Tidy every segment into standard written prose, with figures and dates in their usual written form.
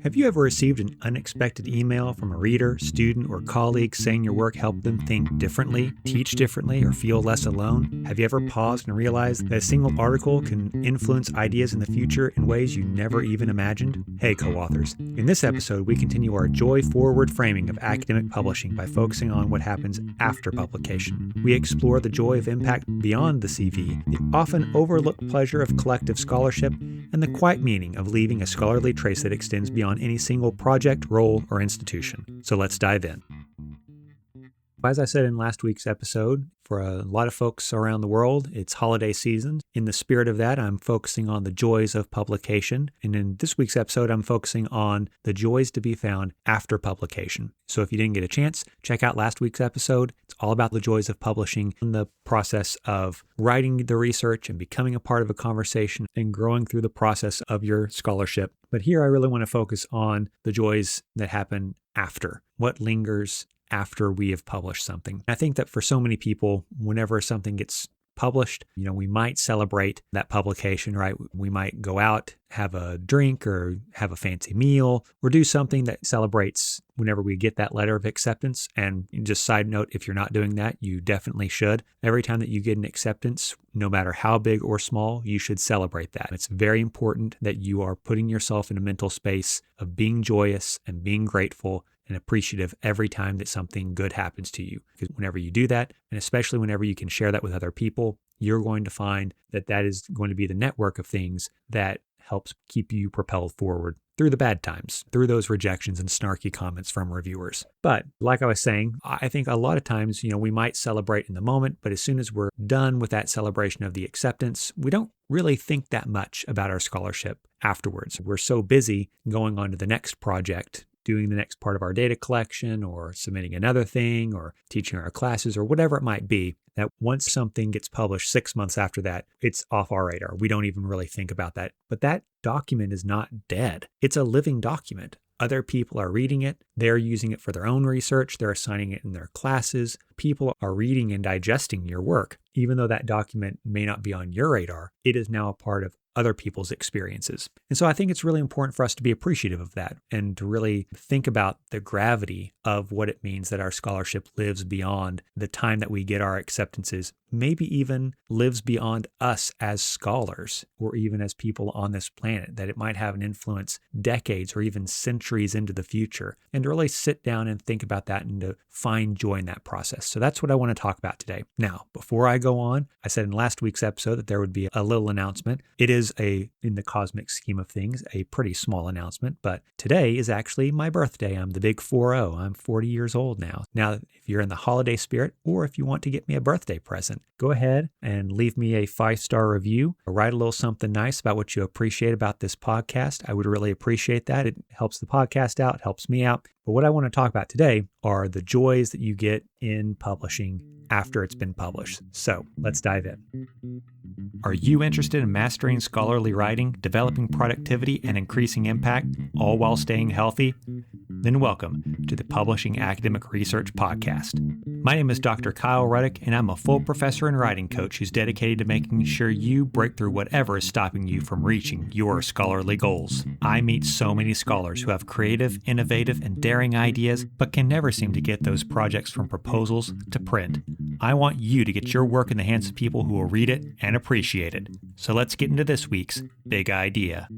Have you ever received an unexpected email from a reader, student, or colleague saying your work helped them think differently, teach differently, or feel less alone? Have you ever paused and realized that a single article can influence ideas in the future in ways you never even imagined? Hey, co-authors. In this episode, we continue our joy-forward framing of academic publishing by focusing on what happens after publication. We explore the joy of impact beyond the CV, the often overlooked pleasure of collective scholarship, and the quiet meaning of leaving a scholarly trace that extends beyond any single project, role, or institution. So let's dive in. As I said in last week's episode, for a lot of folks around the world, it's holiday season. In the spirit of that, I'm focusing on the joys of publication. And in this week's episode, I'm focusing on the joys to be found after publication. So if you didn't get a chance, check out last week's episode. It's all about the joys of publishing and the process of writing the research and becoming a part of a conversation and growing through the process of your scholarship. But here I really want to focus on the joys that happen after, what lingers after we have published something. I think that for so many people, whenever something gets published, we might celebrate that publication, right? We might go out, have a drink or have a fancy meal or do something that celebrates whenever we get that letter of acceptance. And just side note, if you're not doing that, you definitely should. Every time that you get an acceptance, no matter how big or small, you should celebrate that. It's very important that you are putting yourself in a mental space of being joyous and being grateful and appreciative every time that something good happens to you. Because whenever you do that, and especially whenever you can share that with other people, you're going to find that that is going to be the network of things that helps keep you propelled forward through the bad times, through those rejections and snarky comments from reviewers. But like I was saying, I think a lot of times, we might celebrate in the moment, but as soon as we're done with that celebration of the acceptance, we don't really think that much about our scholarship afterwards. We're so busy going on to the next project, doing the next part of our data collection or submitting another thing or teaching our classes or whatever it might be, that once something gets published 6 months after that, it's off our radar. We don't even really think about that. But that document is not dead. It's a living document. Other people are reading it. They're using it for their own research. They're assigning it in their classes. People are reading and digesting your work. Even though that document may not be on your radar, it is now a part of other people's experiences. And so I think it's really important for us to be appreciative of that and to really think about the gravity of what it means that our scholarship lives beyond the time that we get our acceptances, maybe even lives beyond us as scholars or even as people on this planet, that it might have an influence decades or even centuries into the future, and to really sit down and think about that and to find joy in that process. So that's what I want to talk about today. Now, before I go on, I said in last week's episode that there would be a little announcement. It is in the cosmic scheme of things, a pretty small announcement, but today is actually my birthday. I'm the big 40. I'm 40 years old now. Now, if you're in the holiday spirit, or if you want to get me a birthday present, go ahead and leave me a 5-star review. Write a little something nice about what you appreciate about this podcast. I would really appreciate that. It helps the podcast out, helps me out. But what I want to talk about today are the joys that you get in publishing after it's been published. So let's dive in. Are you interested in mastering scholarly writing, developing productivity, and increasing impact, all while staying healthy? Then welcome to the Publishing Academic Research Podcast. My name is Dr. Kyle Ruddick, and I'm a full professor and writing coach who's dedicated to making sure you break through whatever is stopping you from reaching your scholarly goals. I meet so many scholars who have creative, innovative, and daring ideas, but can never seem to get those projects from proposals to print. I want you to get your work in the hands of people who will read it and appreciate it. So let's get into this week's big idea.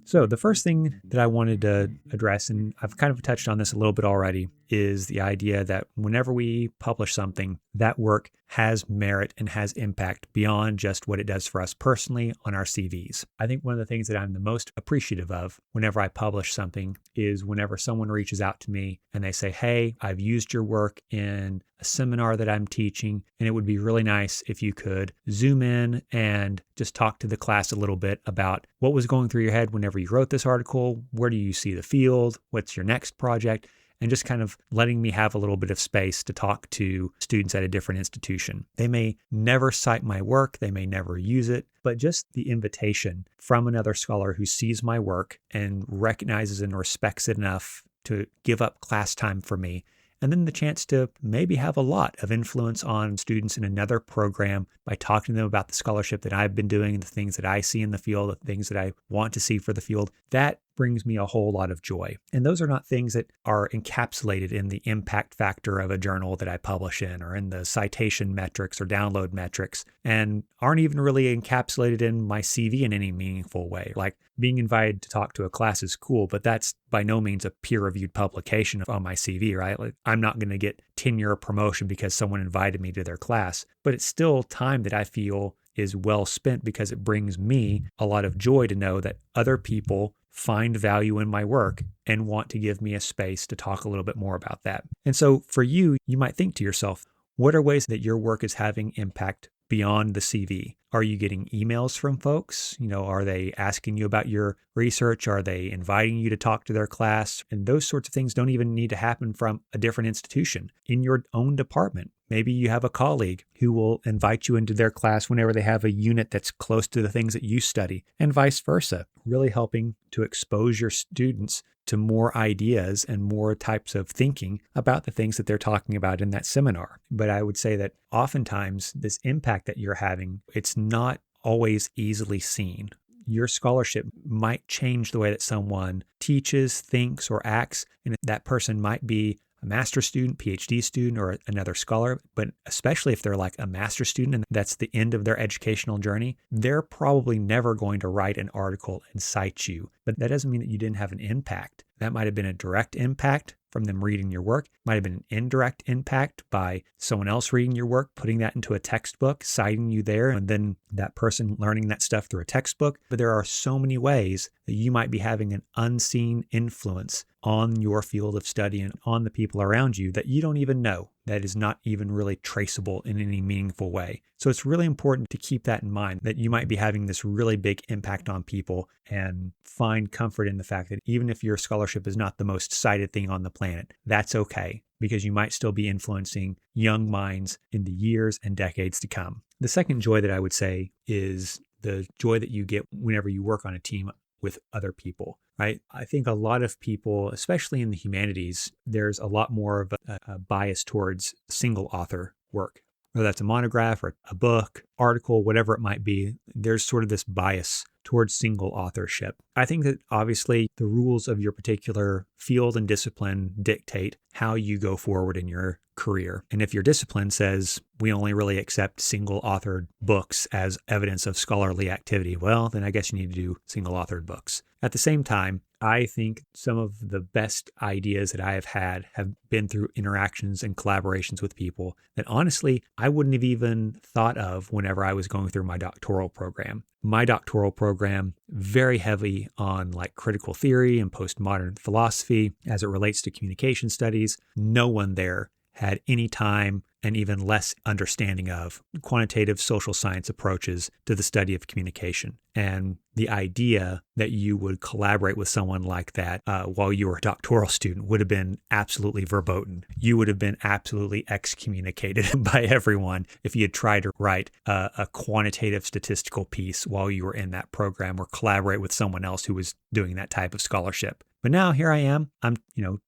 So the first thing that I wanted to address, and I've kind of touched on this a little bit already, is the idea that whenever we publish something, that work has merit and has impact beyond just what it does for us personally on our CVs. I think one of the things that I'm the most appreciative of whenever I publish something is whenever someone reaches out to me and they say, hey, I've used your work in a seminar that I'm teaching, and it would be really nice if you could zoom in and just talk to the class a little bit about what was going through your head whenever you wrote this article. Where do you see the field? What's your next project? And just kind of letting me have a little bit of space to talk to students at a different institution. They may never cite my work, they may never use it, but just the invitation from another scholar who sees my work and recognizes and respects it enough to give up class time for me and then the chance to maybe have a lot of influence on students in another program by talking to them about the scholarship that I've been doing, the things that I see in the field, the things that I want to see for the field. That brings me a whole lot of joy. And those are not things that are encapsulated in the impact factor of a journal that I publish in, or in the citation metrics or download metrics, and aren't even really encapsulated in my CV in any meaningful way. Like being invited to talk to a class is cool, but that's by no means a peer-reviewed publication on my CV, right? Like, I'm not going to get tenure or promotion because someone invited me to their class, but it's still time that I feel is well spent because it brings me a lot of joy to know that other people find value in my work and want to give me a space to talk a little bit more about that. And so for you, you might think to yourself, what are ways that your work is having impact beyond the CV? Are you getting emails from folks? Are they asking you about your research? Are they inviting you to talk to their class? And those sorts of things don't even need to happen from a different institution. In your own department, maybe you have a colleague who will invite you into their class whenever they have a unit that's close to the things that you study, and vice versa, really helping to expose your students to more ideas and more types of thinking about the things that they're talking about in that seminar. But I would say that oftentimes this impact that you're having, it's not always easily seen. Your scholarship might change the way that someone teaches, thinks, or acts, and that person might be a master's student, PhD student, or another scholar, but especially if they're like a master's student and that's the end of their educational journey, they're probably never going to write an article and cite you. But that doesn't mean that you didn't have an impact. That might have been a direct impact from them reading your work, might have been an indirect impact by someone else reading your work, putting that into a textbook, citing you there, and then that person learning that stuff through a textbook. But there are so many ways that you might be having an unseen influence on your field of study and on the people around you that you don't even know, that is not even really traceable in any meaningful way. So it's really important to keep that in mind, that you might be having this really big impact on people, and find comfort in the fact that even if your scholarship is not the most cited thing on the planet, that's okay, because you might still be influencing young minds in the years and decades to come. The second joy that I would say is the joy that you get whenever you work on a team with other people, right? I think a lot of people, especially in the humanities, there's a lot more of a bias towards single author work, whether that's a monograph or a book, article, whatever it might be. There's sort of this bias towards single authorship. I think that obviously the rules of your particular field and discipline dictate how you go forward in your career. And if your discipline says we only really accept single authored books as evidence of scholarly activity, well, then I guess you need to do single authored books. At the same time, I think some of the best ideas that I have had have been through interactions and collaborations with people that honestly, I wouldn't have even thought of whenever I was going through my doctoral program. My doctoral program, very heavy on like critical theory and postmodern philosophy as it relates to communication studies. No one there had any time and even less understanding of quantitative social science approaches to the study of communication. And the idea that you would collaborate with someone like that while you were a doctoral student would have been absolutely verboten. You would have been absolutely excommunicated by everyone if you had tried to write a quantitative statistical piece while you were in that program or collaborate with someone else who was doing that type of scholarship. But now here I am. I'm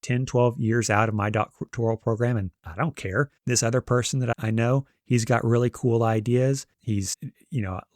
10, 12 years out of my doctoral program, and I don't care. This other person that I know, he's got really cool ideas. He's,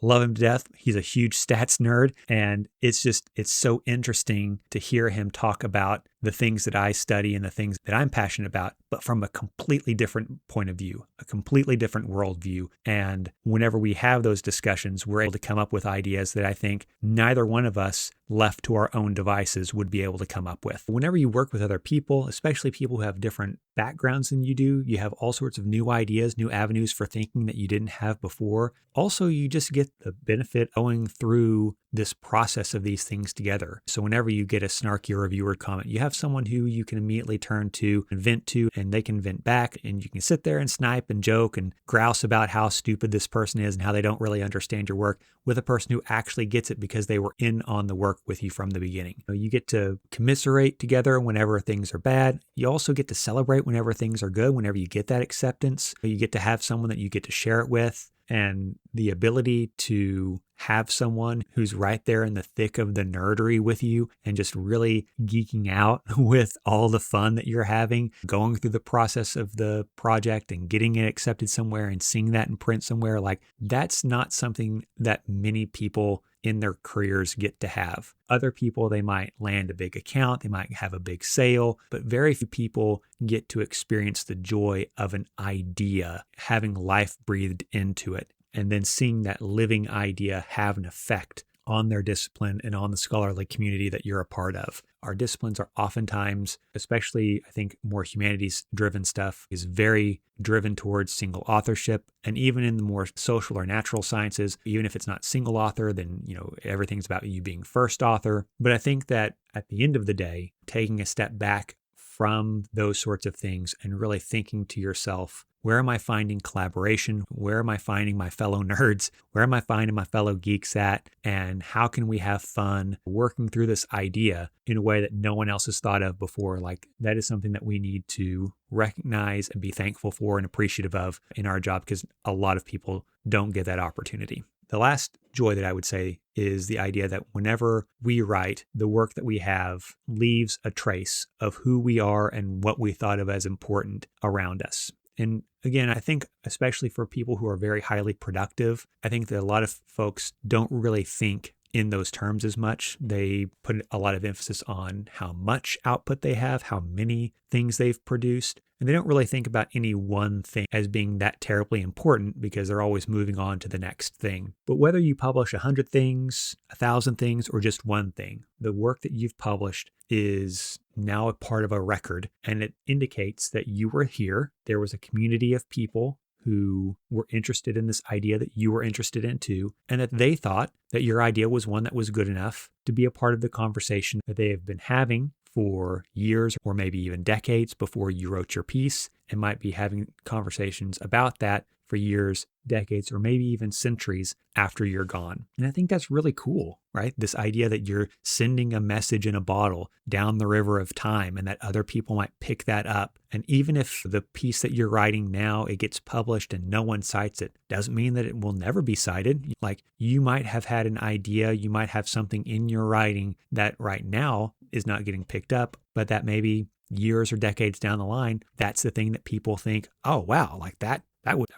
love him to death. He's a huge stats nerd. And it's so interesting to hear him talk about the things that I study and the things that I'm passionate about, but from a completely different point of view, a completely different worldview. And whenever we have those discussions, we're able to come up with ideas that I think neither one of us left to our own devices would be able to come up with. Whenever you work with other people, especially people who have different backgrounds than you do, you have all sorts of new ideas, new avenues for thinking that you didn't have before. Also, you just get the benefit going through this process of these things together. So whenever you get a snarky reviewer comment, you have someone who you can immediately turn to and vent to, and they can vent back, and you can sit there and snipe and joke and grouse about how stupid this person is and how they don't really understand your work, with a person who actually gets it because they were in on the work with you from the beginning. You get to commiserate together whenever things are bad. You also get to celebrate whenever things are good, whenever you get that acceptance. You get to have someone that you get to share it with. And the ability to have someone who's right there in the thick of the nerdery with you and just really geeking out with all the fun that you're having, going through the process of the project and getting it accepted somewhere and seeing that in print somewhere, like that's not something that many people in their careers get to have. Other people, they might land a big account, they might have a big sale, but very few people get to experience the joy of an idea, having life breathed into it, and then seeing that living idea have an effect on their discipline and on the scholarly community that you're a part of. Our disciplines are oftentimes, especially I think more humanities driven stuff, is very driven towards single authorship. And even in the more social or natural sciences, even if it's not single author, then everything's about you being first author. But I think that at the end of the day, taking a step back from those sorts of things and really thinking to yourself, where am I finding collaboration? Where am I finding my fellow nerds? Where am I finding my fellow geeks at? And how can we have fun working through this idea in a way that no one else has thought of before? Like that is something that we need to recognize and be thankful for and appreciative of in our job, because a lot of people don't get that opportunity. The last joy that I would say is the idea that whenever we write, the work that we have leaves a trace of who we are and what we thought of as important around us. And again, I think especially for people who are very highly productive, I think that a lot of folks don't really think in those terms as much. They put a lot of emphasis on how much output they have, how many things they've produced. And they don't really think about any one thing as being that terribly important because they're always moving on to the next thing. But whether you publish 100 things, 1,000 things, or just one thing, the work that you've published is now a part of a record, and it indicates that you were here. There was a community of people who were interested in this idea that you were interested in too, and that they thought that your idea was one that was good enough to be a part of the conversation that they have been having for years or maybe even decades before you wrote your piece, and might be having conversations about that for years, decades, or maybe even centuries after you're gone. And I think that's really cool, right? This idea that you're sending a message in a bottle down the river of time and that other people might pick that up. And even if the piece that you're writing now, it gets published and no one cites it, doesn't mean that it will never be cited. Like you might have had an idea, you might have something in your writing that right now is not getting picked up, but that maybe years or decades down the line, that's the thing that people think, oh, wow, like that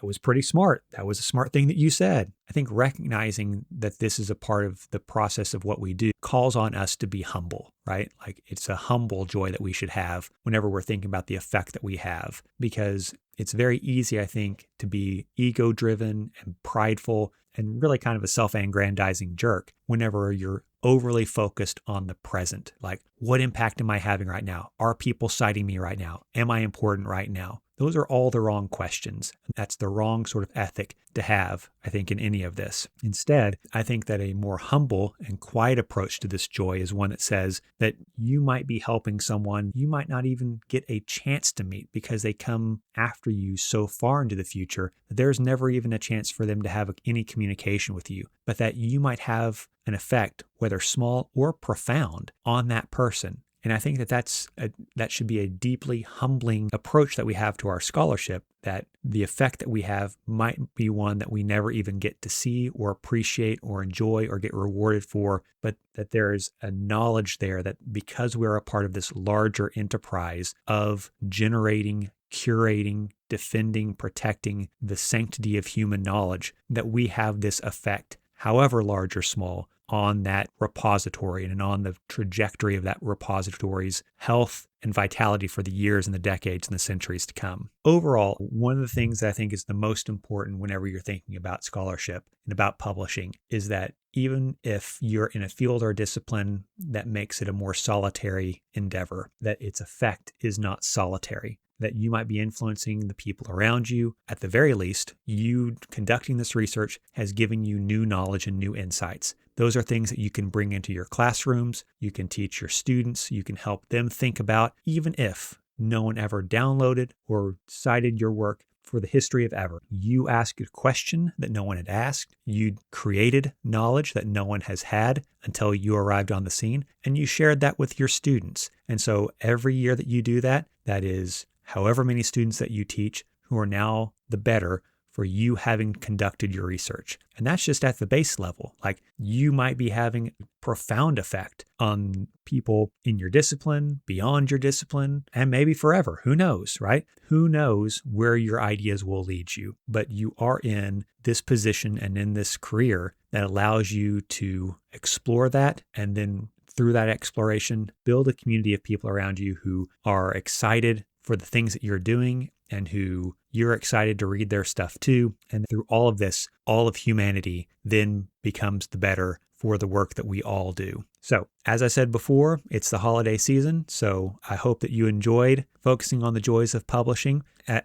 was pretty smart. That was a smart thing that you said. I think recognizing that this is a part of the process of what we do calls on us to be humble, right? Like it's a humble joy that we should have whenever we're thinking about the effect that we have, because it's very easy, I think, to be ego-driven and prideful and really kind of a self-aggrandizing jerk whenever you're overly focused on the present. Like, what impact am I having right now? Are people citing me right now? Am I important right now? Those are all the wrong questions. That's the wrong sort of ethic to have, I think, in any of this. Instead, I think that a more humble and quiet approach to this joy is one that says that you might be helping someone you might not even get a chance to meet because they come after you so far into the future that there's never even a chance for them to have any communication with you, but that you might have an effect, whether small or profound, on that person. And I think that that should be a deeply humbling approach that we have to our scholarship, that the effect that we have might be one that we never even get to see or appreciate or enjoy or get rewarded for, but that there is a knowledge there that because we're a part of this larger enterprise of generating, curating, defending, protecting the sanctity of human knowledge, that we have this effect, however large or small, on that repository and on the trajectory of that repository's health and vitality for the years and the decades and the centuries to come. Overall, one of the things that I think is the most important whenever you're thinking about scholarship and about publishing is that even if you're in a field or discipline that makes it a more solitary endeavor, that its effect is not solitary, that you might be influencing the people around you. At the very least, you conducting this research has given you new knowledge and new insights. Those are things that you can bring into your classrooms, you can teach your students, you can help them think about, even if no one ever downloaded or cited your work for the history of ever. You asked a question that no one had asked, you created knowledge that no one has had until you arrived on the scene, and you shared that with your students. And so every year that you do that, that is however many students that you teach who are now the better for you having conducted your research. And that's just at the base level. Like, you might be having a profound effect on people in your discipline, beyond your discipline, and maybe forever. Who knows, right? Who knows where your ideas will lead you? But you are in this position and in this career that allows you to explore that, and then through that exploration, build a community of people around you who are excited for the things that you're doing and who you're excited to read their stuff too. And through all of this, all of humanity then becomes the better for the work that we all do. So, as I said before, it's the holiday season, so I hope that you enjoyed focusing on the joys of publishing.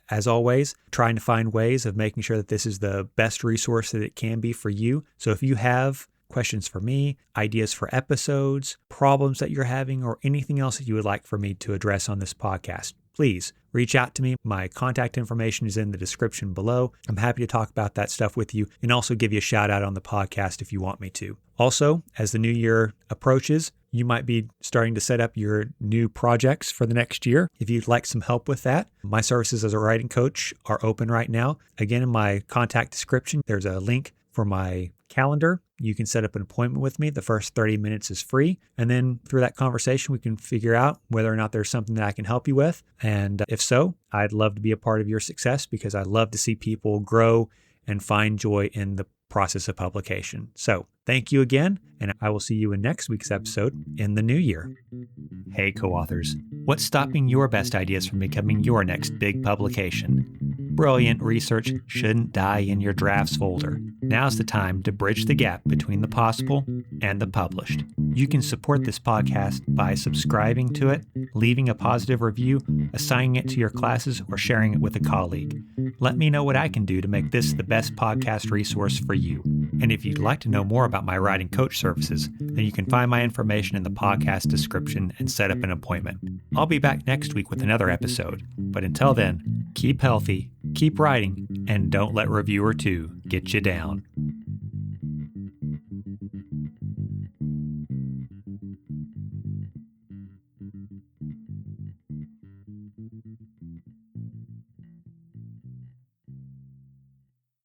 As always, trying to find ways of making sure that this is the best resource that it can be for you. So if you have questions for me, ideas for episodes, problems that you're having, or anything else that you would like for me to address on this podcast, please reach out to me. My contact information is in the description below. I'm happy to talk about that stuff with you and also give you a shout out on the podcast if you want me to. Also, as the new year approaches, you might be starting to set up your new projects for the next year. If you'd like some help with that, my services as a writing coach are open right now. Again, in my contact description, there's a link for my calendar. You can set up an appointment with me. The first 30 minutes is free. And then through that conversation, we can figure out whether or not there's something that I can help you with. And if so, I'd love to be a part of your success because I love to see people grow and find joy in the process of publication. So thank you again, and I will see you in next week's episode in the new year. Hey, co-authors, what's stopping your best ideas from becoming your next big publication? Brilliant research shouldn't die in your drafts folder. Now's the time to bridge the gap between the possible and the published. You can support this podcast by subscribing to it, leaving a positive review, assigning it to your classes, or sharing it with a colleague. Let me know what I can do to make this the best podcast resource for you. And if you'd like to know more about my writing coach services, then you can find my information in the podcast description and set up an appointment. I'll be back next week with another episode. But until then, keep healthy, keep writing, and don't let reviewer 2 get you down.